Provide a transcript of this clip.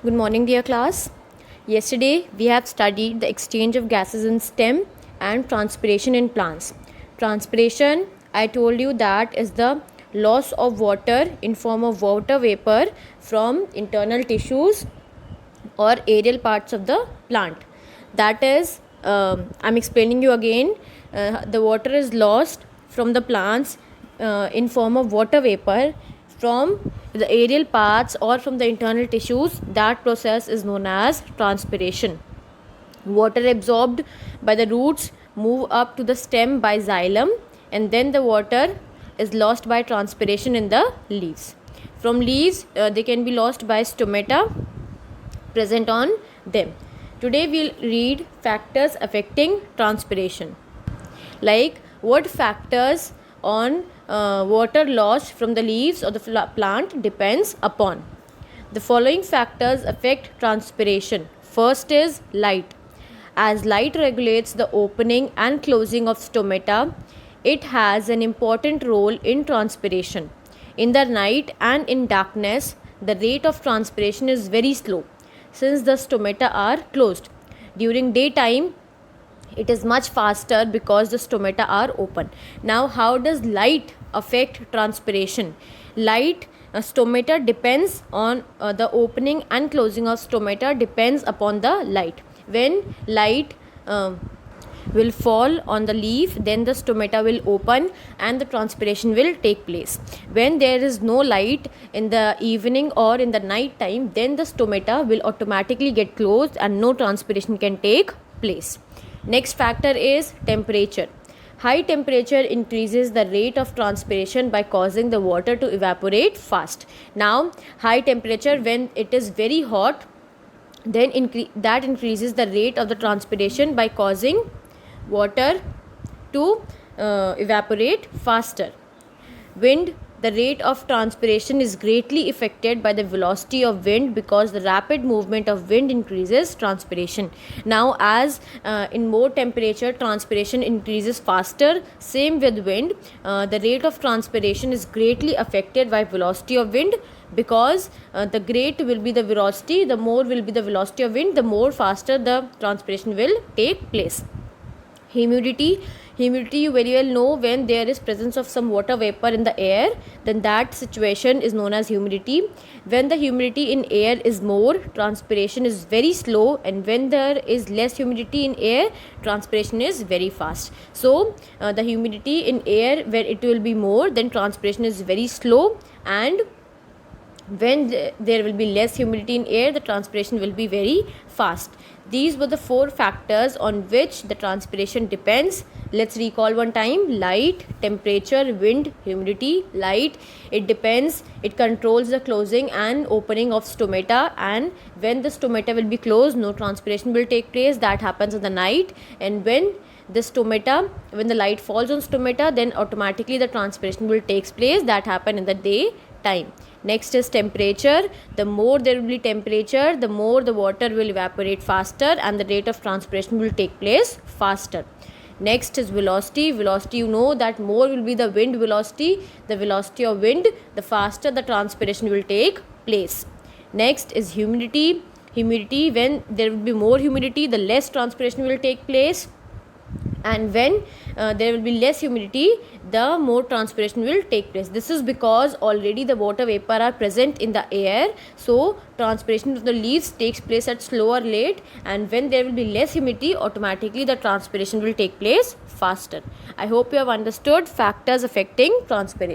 Good morning, dear class. Yesterday, we have studied the exchange of gases in stem and transpiration in plants. Transpiration, I told you, that is the loss of water in form of water vapor from internal tissues or aerial parts of the plant. That is, I'm explaining you again. The water is lost from the plants in form of water vapor from the aerial parts or from the internal tissues. That process is known as transpiration. Water absorbed by the roots move up to the stem by xylem, and then the water is lost by transpiration in the leaves. From leaves, they can be lost by stomata present on them. Today we'll read factors affecting transpiration. Like what factors on water loss from the leaves of the plant depends upon. The following factors affect transpiration. First is light. As light regulates the opening and closing of stomata, it has an important role in transpiration. In the night and in darkness, the rate of transpiration is very slow since the stomata are closed. During daytime, it is much faster because the stomata are open. Now, how does light affect transpiration? Light stomata depends on the opening and closing of stomata depends upon the light. When light will fall on the leaf, then the stomata will open and the transpiration will take place. When there is no light in the evening or in the night time, then the stomata will automatically get closed and no transpiration can take place. Next factor is temperature. High temperature increases the rate of transpiration by causing the water to evaporate fast. Now, high temperature, when it is very hot, then that increases the rate of the transpiration by causing water to evaporate faster. Wind, the rate of transpiration is greatly affected by the velocity of wind because the rapid movement of wind increases transpiration. Now, as in more temperature, transpiration increases faster. Same with wind, the rate of transpiration is greatly affected by velocity of wind because the great will be the velocity, the more will be the velocity of wind, the more faster the transpiration will take place. Humidity, you very well know, when there is presence of some water vapor in the air, then that situation is known as humidity. When the humidity in air is more, transpiration is very slow, and when there is less humidity in air, transpiration is very fast. So the humidity in air, where it will be more, then transpiration is very slow, and when there will be less humidity in air, the transpiration will be very fast. These were the four factors on which the transpiration depends. Let's recall one time. Light, temperature, wind, humidity. Light, it depends, it controls the closing and opening of stomata, and when the stomata will be closed, no transpiration will take place. That happens in the night. And when the stomata, when the light falls on stomata, then automatically the transpiration will take place. That happen in the day time. Next is temperature. The more there will be temperature, the more the water will evaporate faster and the rate of transpiration will take place faster. Next is velocity. Velocity, you know that more will be the wind velocity. The velocity of wind, the faster the transpiration will take place. Next is humidity. Humidity, when there will be more humidity, the less transpiration will take place. And when there will be less humidity, the more transpiration will take place. This is because already the water vapor are present in the air, so transpiration of the leaves takes place at slower rate, and when there will be less humidity, automatically the transpiration will take place faster. I hope you have understood factors affecting transpiration.